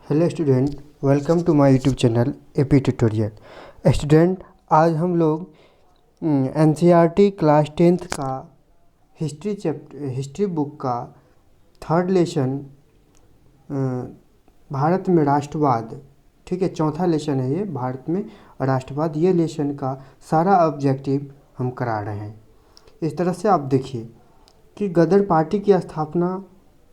Hello student, welcome to my YouTube channel AP tutorial. Student, आज हम लोग NCERT class 10th का history book का थर्ड लेसन भारत में राष्ट्रवाद, ठीक है, चौथा लेसन है ये, भारत में राष्ट्रवाद। ये लेसन का सारा ऑब्जेक्टिव हम करा रहे हैं। इस तरह से आप देखिए कि गदर पार्टी की स्थापना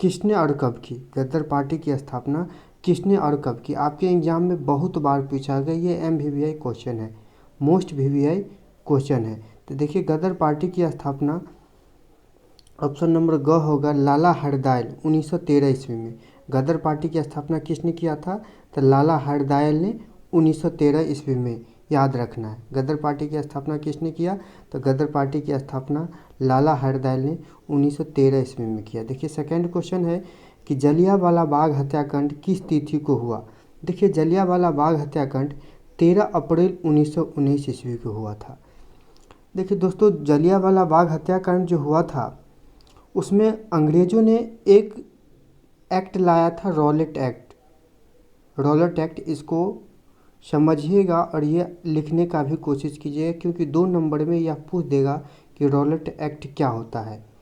किसने और कब की। गदर पार्टी की स्थापना किसने और कब की, आपके एग्जाम में बहुत बार पूछा गया। ये MVVI क्वेश्चन है, मोस्ट VVI क्वेश्चन है। तो देखिए, गदर पार्टी की स्थापना ऑप्शन नंबर ग होगा, लाला हरदयाल 1913 ईस्वी में। गदर पार्टी की स्थापना किसने किया था? तो लाला हरदयाल ने 1913 ईस्वी में, याद रखना है। गदर पार्टी की स्थापना किसने किया? तो गदर पार्टी की स्थापना लाला हरदयाल ने 1913 ईस्वी में किया। देखिए, सेकंड क्वेश्चन है कि जलियांवाला बाग हत्याकांड किस तिथि को हुआ। देखिए, जलियांवाला बाग हत्याकांड 13 अप्रैल 1919 ईस्वी को हुआ था। देखिए दोस्तों, जलियांवाला बाग हत्याकांड जो हुआ था उसमें अंग्रेज़ों ने एक एक्ट लाया था, रॉलेट एक्ट। रॉलेट एक्ट, इसको समझिएगा और ये लिखने का भी कोशिश कीजिएगा, क्योंकि 2 नंबर में यह पूछ देगा कि रॉलेट एक्ट क्या होता है।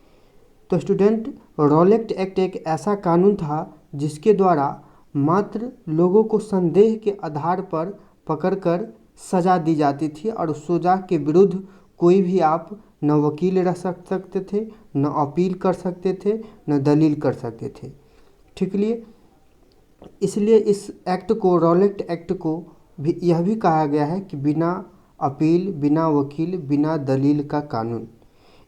तो स्टूडेंट, रॉलेट एक्ट एक ऐसा कानून था जिसके द्वारा मात्र लोगों को संदेह के आधार पर पकड़कर सज़ा दी जाती थी, और उस सज़ा के विरुद्ध कोई भी आप न वकील रह सकते थे, न अपील कर सकते थे, न दलील कर सकते थे। ठीक लिए, इसलिए इस एक्ट को, रॉलेट एक्ट को भी यह भी कहा गया है कि बिना अपील, बिना वकील, बिना दलील का कानून।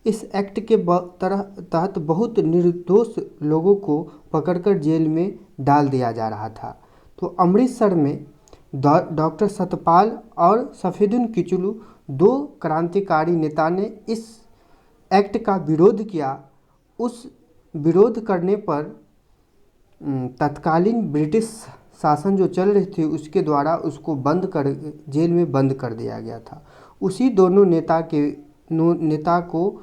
इस एक्ट के तहत बहुत निर्दोष लोगों को पकड़कर जेल में डाल दिया जा रहा था। तो अमृतसर में डॉक्टर सतपाल और सफेदुद्दीन किचलू, 2 क्रांतिकारी नेता ने इस एक्ट का विरोध किया। उस विरोध करने पर तत्कालीन ब्रिटिश शासन जो चल रही थी उसके द्वारा उसको जेल में बंद कर दिया गया था। उसी दोनों नेता को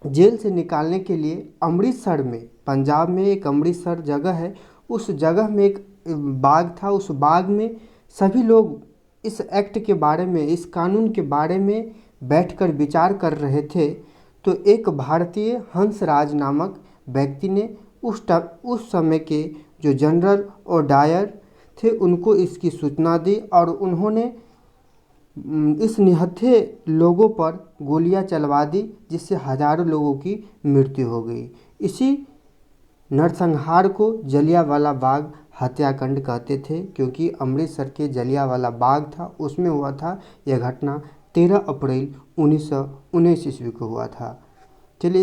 जेल से निकालने के लिए अमृतसर में, पंजाब में एक अमृतसर जगह है, उस जगह में एक बाग था। उस बाग में सभी लोग इस एक्ट के बारे में, इस कानून के बारे में बैठकर विचार कर रहे थे। तो एक भारतीय हंसराज नामक व्यक्ति ने उस समय के जो जनरल और डायर थे उनको इसकी सूचना दी, और उन्होंने इस निहत्थे लोगों पर गोलियां चलवा दी, जिससे हजारों लोगों की मृत्यु हो गई। इसी नरसंहार को जलियांवाला बाग हत्याकांड कहते थे, क्योंकि अमृतसर के जलियांवाला बाग था, उसमें हुआ था यह घटना। 13 अप्रैल 1919 ईस्वी को हुआ था। चलिए,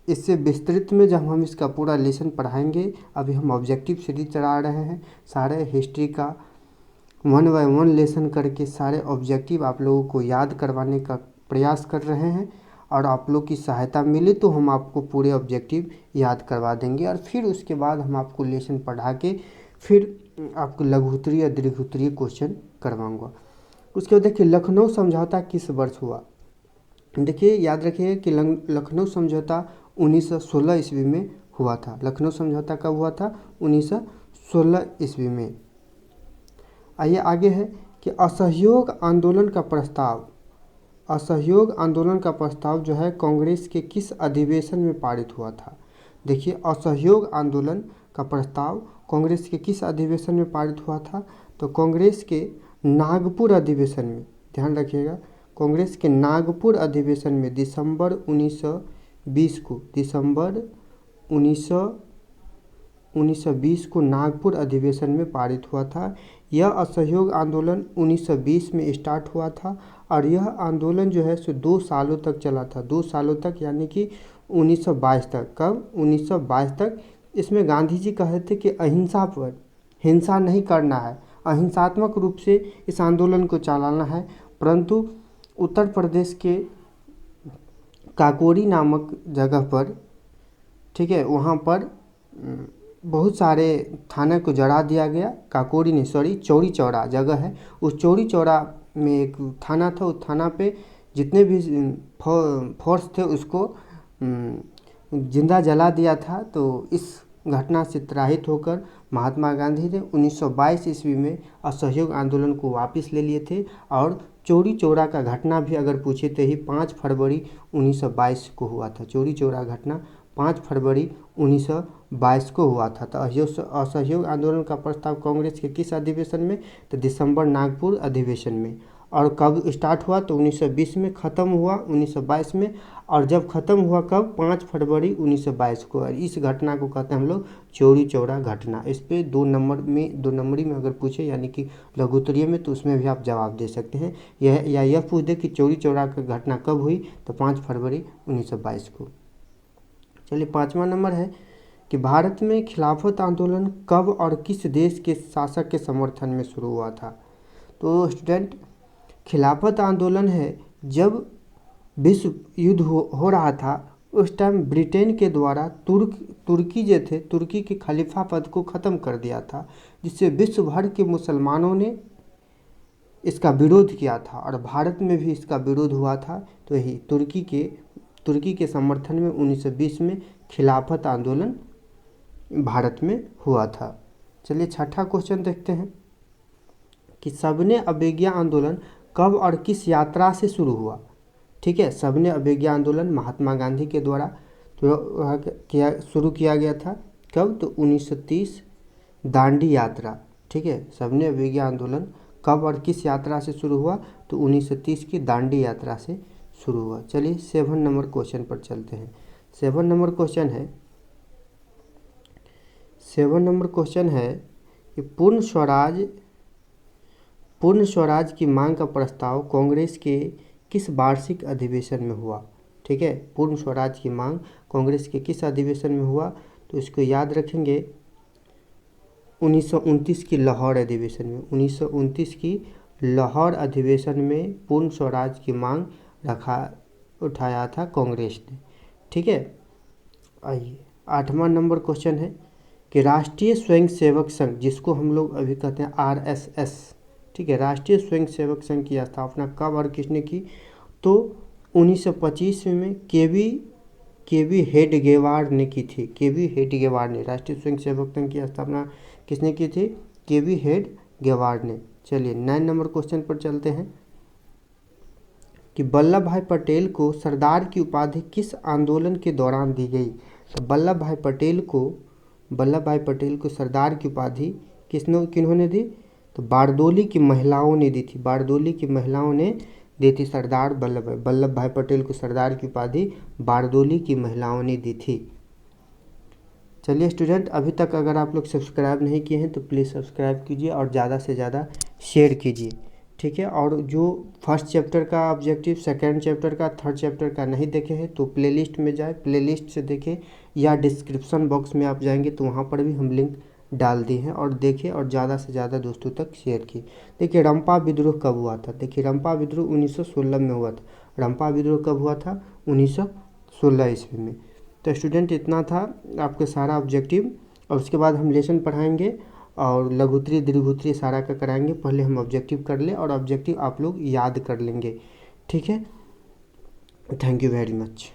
इससे विस्तृत में जब हम इसका पूरा लेसन पढ़ाएंगे, अभी हम ऑब्जेक्टिव सीरीज चला रहे हैं, सारे हिस्ट्री का 1 बाय 1 लेसन करके सारे ऑब्जेक्टिव आप लोगों को याद करवाने का प्रयास कर रहे हैं, और आप लोग की सहायता मिले तो हम आपको पूरे ऑब्जेक्टिव याद करवा देंगे, और फिर उसके बाद हम आपको लेसन पढ़ा के फिर आपको लघुत्तरीय या दीर्घोत्तरीय क्वेश्चन करवाऊंगा। उसके बाद देखिए, लखनऊ समझौता किस वर्ष हुआ। देखिए, याद रखिए कि लखनऊ समझौता 1916 ईस्वी में हुआ था। लखनऊ समझौता कब हुआ था? 1916 ईस्वी में। आइए आगे है कि असहयोग आंदोलन का प्रस्ताव। असहयोग आंदोलन का प्रस्ताव जो है कांग्रेस के किस अधिवेशन में पारित हुआ था। देखिए, असहयोग आंदोलन का प्रस्ताव कांग्रेस के किस अधिवेशन में पारित हुआ था? तो कांग्रेस के नागपुर अधिवेशन में। ध्यान रखिएगा, कांग्रेस के नागपुर अधिवेशन में दिसंबर 1920 को नागपुर अधिवेशन में पारित हुआ था। यह असहयोग आंदोलन 1920 में स्टार्ट हुआ था, और यह आंदोलन जो है सो 2 सालों तक चला था। 2 सालों तक, यानी कि 1922 तक। कब? 1922 तक। इसमें गांधी जी कहे थे कि अहिंसा पर, हिंसा नहीं करना है, अहिंसात्मक रूप से इस आंदोलन को चलाना है। परंतु उत्तर प्रदेश के काकोरी नामक जगह पर, ठीक है, वहाँ पर बहुत सारे थाने को जला दिया गया। काकोरी नहीं, सॉरी, चौरी चौरा जगह है। उस चौरी चौरा में एक थाना था, उस थाना पे जितने भी फोर्स थे उसको जिंदा जला दिया था। तो इस घटना से त्राहित होकर महात्मा गांधी ने 1922 ईस्वी में असहयोग आंदोलन को वापस ले लिए थे। और चौरी चौरा का घटना भी अगर पूछे तो ही 5 फरवरी 1922 को हुआ था। चौरी चौरा घटना 5 फरवरी 1922 को हुआ था। तो असहयोग आंदोलन का प्रस्ताव कांग्रेस के किस अधिवेशन में? तो दिसंबर नागपुर अधिवेशन में। और कब स्टार्ट हुआ? तो 1920 में, ख़त्म हुआ 1922 में। और जब ख़त्म हुआ कब? 5 फरवरी 1922 को। और इस घटना को कहते हैं हम लोग चौरी चौरा घटना। इस पे 2 नंबरी में अगर पूछे यानी कि लघुत्तरीय में, तो उसमें भी आप जवाब दे सकते हैं। यह पूछ दे कि चौरी चौरा की घटना कब हुई? तो 5 फरवरी 1922 को। चलिए 5वां नंबर है कि भारत में खिलाफत आंदोलन कब और किस देश के शासक के समर्थन में शुरू हुआ था? तो स्टूडेंट, खिलाफत आंदोलन है जब विश्व युद्ध हो रहा था, उस टाइम ब्रिटेन के द्वारा तुर्की जो थे, तुर्की के खलीफा पद को ख़त्म कर दिया था, जिससे विश्व भर के मुसलमानों ने इसका विरोध किया था और भारत में भी इसका विरोध हुआ था। तो यही तुर्की के समर्थन में 1920 में खिलाफत आंदोलन भारत में हुआ था। चलिए 6ठा क्वेश्चन देखते हैं कि सबने अवज्ञा आंदोलन कब और किस यात्रा से शुरू हुआ? ठीक है, सबने अवज्ञा आंदोलन महात्मा गांधी के द्वारा शुरू किया गया था। कब? तो 1930 दांडी यात्रा। ठीक है, सबने अवज्ञा आंदोलन कब और किस यात्रा से शुरू हुआ? तो 1930 की दांडी यात्रा से शुरू हुआ। चलिए 7 नंबर क्वेश्चन पर चलते हैं। 7 नंबर क्वेश्चन है कि पूर्ण स्वराज की मांग का प्रस्ताव कांग्रेस के किस वार्षिक अधिवेशन में हुआ? ठीक है, पूर्ण स्वराज की मांग कांग्रेस के किस अधिवेशन में हुआ? तो इसको याद रखेंगे 1929 की लाहौर अधिवेशन में। 1929 की लाहौर अधिवेशन में पूर्ण स्वराज की मांग उठाया था कांग्रेस ने। ठीक है, आइए 8वां नंबर क्वेश्चन है कि राष्ट्रीय स्वयंसेवक संघ, जिसको हम लोग अभी कहते हैं RSS, ठीक है, राष्ट्रीय स्वयंसेवक संघ की स्थापना कब और किसने की? तो 1925 में केवी हेडगेवार ने की थी। केवी हेडगेवार ने राष्ट्रीय स्वयंसेवक संघ की स्थापना किसने की थी? केवी हेडगेवार ने। चलिए 9 नंबर क्वेश्चन पर चलते हैं कि वल्लभ भाई पटेल को सरदार की उपाधि किस आंदोलन के दौरान दी गई? तो वल्लभ भाई पटेल को सरदार की उपाधि किन्होंने दी? तो बारदोली की महिलाओं ने दी थी। बारदोली की महिलाओं ने दी थी सरदार वल्लभ भाई पटेल को सरदार की उपाधि बारदोली की महिलाओं ने दी थी। चलिए स्टूडेंट, अभी तक अगर आप लोग सब्सक्राइब नहीं किए हैं तो प्लीज़ सब्सक्राइब कीजिए और ज़्यादा से ज़्यादा शेयर कीजिए। ठीक है, और जो फर्स्ट चैप्टर का ऑब्जेक्टिव, सेकंड चैप्टर का, थर्ड चैप्टर का नहीं देखे हैं तो प्लेलिस्ट में जाए, प्लेलिस्ट से देखें, या डिस्क्रिप्शन बॉक्स में आप जाएंगे तो वहाँ पर भी हम लिंक डाल दिए हैं, और देखें और ज़्यादा से ज़्यादा दोस्तों तक शेयर किए। देखिए रंपा विद्रोह कब हुआ था? देखिए रंपा विद्रोह 1916 में हुआ था। रंपा विद्रोह कब हुआ था? 1916 ईस्वी में। तो स्टूडेंट इतना था आपके सारा ऑब्जेक्टिव, और उसके बाद हम लेसन पढ़ाएंगे और लघुत्तरीय दीर्घोत्तरीय सारा का कराएंगे। पहले हम ऑब्जेक्टिव कर ले और ऑब्जेक्टिव आप लोग याद कर लेंगे। ठीक है, थैंक यू वेरी मच।